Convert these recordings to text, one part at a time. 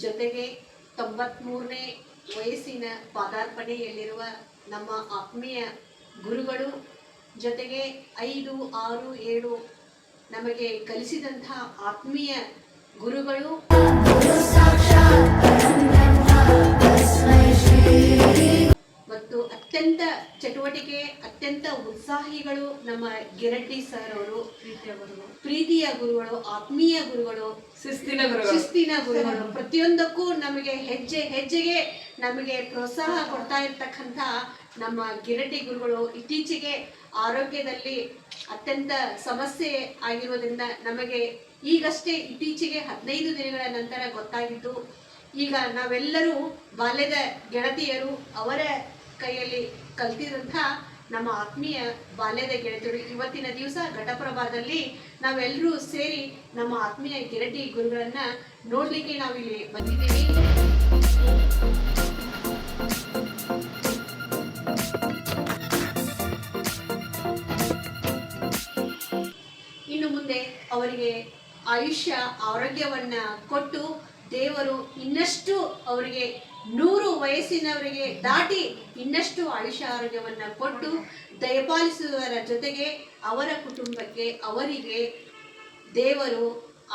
ಜೊತೆಗೆ 93ನೇ ವಯಸ್ಸಿನ ಪಾದಾರ್ಪಣೆಯಲ್ಲಿರುವ ನಮ್ಮ ಆತ್ಮೀಯ ಗುರುಗಳು, ಜೊತೆಗೆ 5, 6, 7 ನಮಗೆ ಕಲಿಸಿದಂಥ ಆತ್ಮೀಯ ಗುರುಗಳು ಮತ್ತು ಅತ್ಯಂತ ಚಟುವಟಿಕೆ, ಅತ್ಯಂತ ಉತ್ಸಾಹಿಗಳು ನಮ್ಮ ಗಿರಡ್ಡಿ ಸರ್ ಅವರು, ಪ್ರೀತಿಯ ಗುರುಗಳು, ಆತ್ಮೀಯ ಗುರುಗಳು, ಶಿಸ್ತಿನ ಗುರುಗಳು. ಪ್ರತಿಯೊಂದಕ್ಕೂ ನಮಗೆ ಹೆಜ್ಜೆ ಹೆಜ್ಜೆಗೆ ನಮಗೆ ಪ್ರೋತ್ಸಾಹ ಕೊಡ್ತಾ ಇರ್ತಕ್ಕಂಥ ನಮ್ಮ ಗಿರಡ್ಡಿ ಗುರುಗಳು ಇತ್ತೀಚೆಗೆ ಆರೋಗ್ಯದಲ್ಲಿ ಅತ್ಯಂತ ಸಮಸ್ಯೆ ಆಗಿರೋದ್ರಿಂದ ನಮಗೆ ಈಗಷ್ಟೇ ಇತ್ತೀಚೆಗೆ 15 ದಿನಗಳ ನಂತರ ಗೊತ್ತಾಗಿದ್ದು, ಈಗ ನಾವೆಲ್ಲರೂ ಬಾಲ್ಯದ ಗೆಳತಿಯರು, ಅವರ ಕೈಯಲ್ಲಿ ಕಲ್ತಿದಂಥ ನಮ್ಮ ಆತ್ಮೀಯ ಬಾಲ್ಯದ ಗೆಳತಿಯರು ಇವತ್ತಿನ ದಿವಸ ಘಟಪ್ರಭಾದಲ್ಲಿ ನಾವೆಲ್ಲರೂ ಸೇರಿ ನಮ್ಮ ಆತ್ಮೀಯ ಗಿರಡ್ಡಿ ಗುರುಗಳನ್ನ ನೋಡ್ಲಿಕ್ಕೆ ನಾವಿಲ್ಲಿ ಬಂದಿದ್ದೀವಿ. ಇನ್ನು ಮುಂದೆ ಅವರಿಗೆ ಆಯುಷ್ಯ ಆರೋಗ್ಯವನ್ನ ಕೊಟ್ಟು ದೇವರು ಇನ್ನಷ್ಟು ಅವರಿಗೆ 100 ವಯಸ್ಸಿನವರಿಗೆ ದಾಟಿ ಇನ್ನಷ್ಟು ಆಯುಷ್ಯ ಆರೋಗ್ಯವನ್ನು ಕೊಟ್ಟು ದಯಪಾಲಿಸುವುದರ ಜೊತೆಗೆ ಅವರ ಕುಟುಂಬಕ್ಕೆ ಅವರಿಗೆ ದೇವರು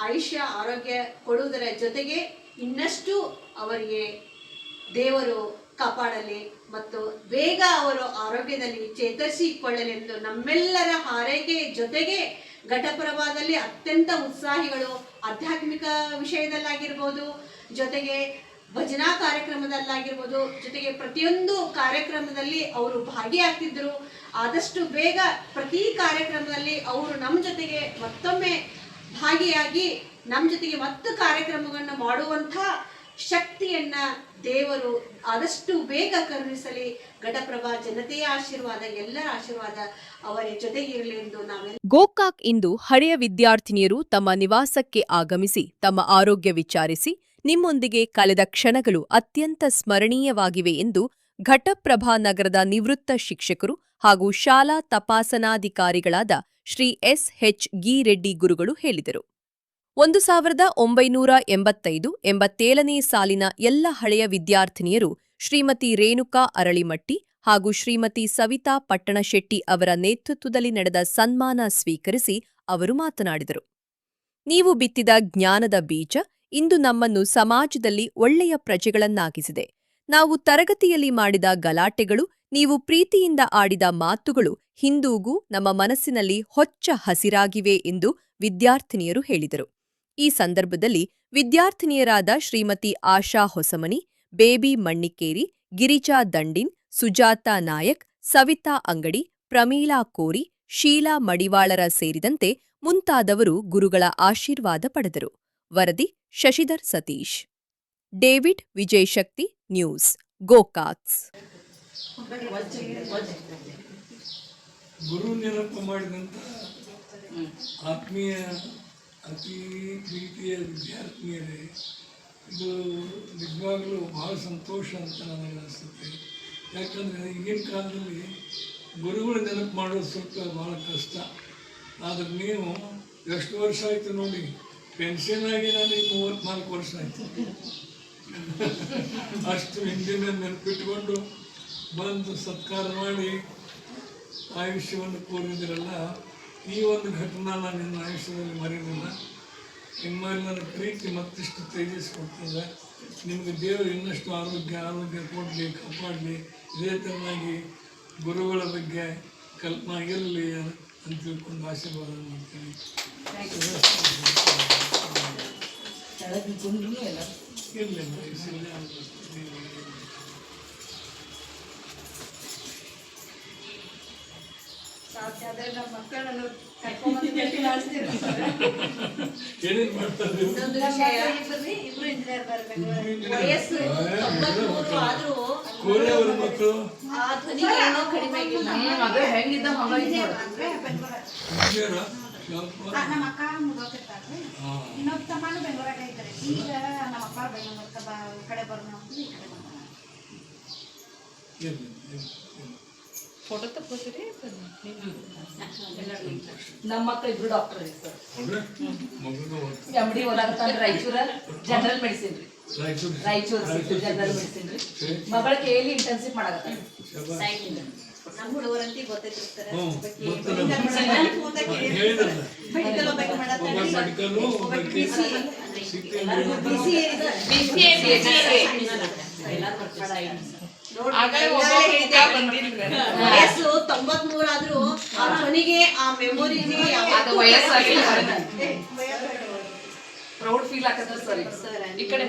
ಆಯುಷ್ಯ ಆರೋಗ್ಯ ಕೊಡುವುದರ ಜೊತೆಗೆ ಇನ್ನಷ್ಟು ಅವರಿಗೆ ದೇವರು ಕಾಪಾಡಲಿ ಮತ್ತು ಬೇಗ ಅವರು ಆರೋಗ್ಯದಲ್ಲಿ ಚೇತರಿಸಿಕೊಳ್ಳಲೆಂದು ನಮ್ಮೆಲ್ಲರ ಹಾರೈಕೆ. ಜೊತೆಗೆ ಘಟಪ್ರಭಾದಲ್ಲಿ ಅತ್ಯಂತ ಉತ್ಸಾಹಿಗಳು, ಆಧ್ಯಾತ್ಮಿಕ ವಿಷಯದಲ್ಲಾಗಿರ್ಬೋದು, ಜೊತೆಗೆ ಭಜನಾ ಕಾರ್ಯಕ್ರಮದಲ್ಲಾಗಿರ್ಬೋದು, ಜೊತೆಗೆ ಪ್ರತಿಯೊಂದು ಕಾರ್ಯಕ್ರಮದಲ್ಲಿ ಅವರು ಭಾಗಿಯಾಗ್ತಿದ್ರು. ಆದಷ್ಟು ಬೇಗ ಪ್ರತಿ ಕಾರ್ಯಕ್ರಮದಲ್ಲಿ ಅವರು ನಮ್ಮ ಜೊತೆಗೆ ಮತ್ತೊಮ್ಮೆ ಭಾಗಿಯಾಗಿ ನಮ್ಮ ಜೊತೆಗೆ ಮತ್ತು ಕಾರ್ಯಕ್ರಮಗಳನ್ನು ಮಾಡುವಂಥ ಶಕ್ತಿಯನ್ನ ದೇವರು ಆದಷ್ಟು ಬೇಗ ಕರುಣಿಸಲಿ. ಘಟಪ್ರಭಾ ಜನತೆಯ ಆಶೀರ್ವಾದ, ಎಲ್ಲರ ಆಶೀರ್ವಾದ ಅವರ ಜೊತೆಗಿರಲಿ ಎಂದು ನಾವೆಲ್ಲ. ಗೋಕಾಕ್ ಇಂದು ಹಳೆಯ ವಿದ್ಯಾರ್ಥಿನಿಯರು ತಮ್ಮ ನಿವಾಸಕ್ಕೆ ಆಗಮಿಸಿ ತಮ್ಮ ಆರೋಗ್ಯ ವಿಚಾರಿಸಿ ನಿಮ್ಮೊಂದಿಗೆ ಕಳೆದ ಕ್ಷಣಗಳು ಅತ್ಯಂತ ಸ್ಮರಣೀಯವಾಗಿವೆ ಎಂದು ಘಟಪ್ರಭಾ ನಗರದ ನಿವೃತ್ತ ಶಿಕ್ಷಕರು ಹಾಗೂ ಶಾಲಾ ತಪಾಸಣಾಧಿಕಾರಿಗಳಾದ ಶ್ರೀ ಎಸ್.ಎಚ್. ಗಿರೆಡ್ಡಿ ಗುರುಗಳು ಹೇಳಿದರು. 1985-87ನೇ ಸಾಲಿನ ಎಲ್ಲ ಹಳೆಯ ವಿದ್ಯಾರ್ಥಿನಿಯರು ಶ್ರೀಮತಿ ರೇಣುಕಾ ಅರಳಿಮಟ್ಟಿ ಹಾಗೂ ಶ್ರೀಮತಿ ಸವಿತಾ ಪಟ್ಟಣಶೆಟ್ಟಿ ಅವರ ನೇತೃತ್ವದಲ್ಲಿ ನಡೆದ ಸನ್ಮಾನ ಸ್ವೀಕರಿಸಿ ಅವರು ಮಾತನಾಡಿದರು. ನೀವು ಬಿತ್ತಿದ ಜ್ಞಾನದ ಬೀಜ ಇಂದು ನಮ್ಮನ್ನು ಸಮಾಜದಲ್ಲಿ ಒಳ್ಳೆಯ ಪ್ರಜೆಗಳನ್ನಾಗಿಸಿದೆ. ನಾವು ತರಗತಿಯಲ್ಲಿ ಮಾಡಿದ ಗಲಾಟೆಗಳು, ನೀವು ಪ್ರೀತಿಯಿಂದ ಆಡಿದ ಮಾತುಗಳು ಹಿಂದೂಗೂ ನಮ್ಮ ಮನಸ್ಸಿನಲ್ಲಿ ಹೊಚ್ಚ ಹಸಿರಾಗಿವೆ ಎಂದು ವಿದ್ಯಾರ್ಥಿನಿಯರು ಹೇಳಿದರು. ಈ ಸಂದರ್ಭದಲ್ಲಿ ವಿದ್ಯಾರ್ಥಿನಿಯರಾದ ಶ್ರೀಮತಿ ಆಶಾ ಹೊಸಮನಿ, ಬೇಬಿ ಮಣ್ಣಿಕೇರಿ, ಗಿರಿಜಾ ದಂಡಿನ್, ಸುಜಾತಾ ನಾಯಕ್, ಸವಿತಾ ಅಂಗಡಿ, ಪ್ರಮೀಳಾ ಕೋರಿ, ಶೀಲಾ ಮಡಿವಾಳರ ಸೇರಿದಂತೆ ಮುಂತಾದವರು ಗುರುಗಳ ಆಶೀರ್ವಾದ ಪಡೆದರು. ವರದಿ ಶಶಿಧರ್ ಸತೀಶ್. ಡೇವಿಡ್ ವಿಜಯಶಕ್ತಿ ನ್ಯೂಸ್, ಗೋಕಾಕ್ಸ್. ಗುರು ನೆನಪು ಮಾಡಿದಂಥ ಆತ್ಮೀಯ ಅತಿ ಪ್ರೀತಿಯ ವಿದ್ಯಾರ್ಥಿನಿಯರೇ, ಇದು ನಿಜವಾಗಲೂ ಭಾಳ ಸಂತೋಷ ಅಂತ ನನಗೆ ಅನಿಸುತ್ತೆ. ಯಾಕಂದರೆ ಈಗಿನ ಕಾಲದಲ್ಲಿ ಗುರುಗಳು ನೆನಪು ಮಾಡೋದು ಸ್ವಲ್ಪ ಭಾಳ ಕಷ್ಟ. ಆದರೆ ನೀವು ಎಷ್ಟು ವರ್ಷ ಆಯಿತು ನೋಡಿ, ಪೆನ್ಷನ್ ಆಗಿ ನನಗೆ 34 ವರ್ಷ ಆಯಿತು. ಅಷ್ಟು ಹಿಂದಿನ ನೆನಪಿಟ್ಕೊಂಡು ಬಂದು ಸತ್ಕಾರ ಮಾಡಿ ಆಯುಷ್ಯವನ್ನು ಕೋರಿದಿರಲ್ಲ. ಈ ಒಂದು ಘಟನೆ ನಾನು ನಿನ್ನ ಆಯುಷ್ಯದಲ್ಲಿ ಮರೆಯಲಿಲ್ಲ. ನಿಮ್ಮಲ್ಲಿ ನನ್ನ ಪ್ರೀತಿ ಮತ್ತಿಷ್ಟು ತೇಜಿಸ್ಕೊಡ್ತದೆ. ನಿಮಗೆ ದೇವರು ಇನ್ನಷ್ಟು ಆರೋಗ್ಯ ಕೊಡಲಿ, ಕಾಪಾಡಲಿ. ಇದೇ ಥರನಾಗಿ ಗುರುಗಳ ಬಗ್ಗೆ ಕಲ್ಪನಾ ಇರಲಿ ಅಂತ ತಿಳ್ಕೊಂಡು ಆಶೀರ್ವಾದ ಮಾಡ್ತೀನಿ. ಏನೇನು ಮಾಡ್ತಾರೆ? ವಯಸ್ಸು 93 ಆದ್ರೂ ಕೋರೆಯವರ ಮಕ್ಕಳು ಆ ಧ್ವನಿಗೆ ಏನೋ ಕಡಿಮೆ ಆಗಿಲ್ಲ. ನಮ್ಮ ಅಕ್ಕ ಮುಗೋತಿರ್ತಾರೆ, ಇನ್ನೊಬ್ಬ ತಮ್ಮನು ಬೆಂಗಳೂರಾಗ ಇದ್ದಾರೆ. ಈಗ ನಮ್ಮ ಅಪ್ಪ ಬೆಂಗಳೂರು ಕಡೆ ಬರೋಣ ಅಂತ ಈ ಕಡೆ ಬಂದ. ಫೋಟೋ ತಗೋತೀರಿ? ನಮ್ಮ ಮಕ್ಕಳು ಇಬ್ರು ಡಾಕ್ಟರ್ ಸರ್. MD ಓದಾಕತ್ತಾರ ರಾಯಚೂರ, ಜನರಲ್ ಮೆಡಿಸಿನ್ ರೀ. ರಾಯಚೂರು ಸಿಟಿ ಜನರಲ್ ಮೆಡಿಸಿನ್ ರೀ ಮಗಳ ಕೇಳಿ ಇಂಟರ್ನ್ಶಿಪ್ ಮಾಡಕತ್ತ ನಮ್ಮ ಹುಡುಗರಂತಿ ಗೊತ್ತಿರ್ತಾರೆ ಹೇಳಿದ್ರಲ್ಲ ಮೆಡಿಕಲ್ ಒಬ್ಬಾಕಿ ಒಬ್ಬ ಮೆಡಿಕಲ್ಲು ಒಬ್ಬಾಕಿ ವಯಸ್ಸು 93 ಆದ್ರೂ ಆ ಕೊನೆಗೆ ಆ ಮೆಮೊರಿಗೆ ಅದು ವಯಸ್ಸಾಗಿ ಪ್ರೌಡ್ ಫೀಲ್ ಆಗತ್ತ ಸರ್ ಈ ಕಡೆ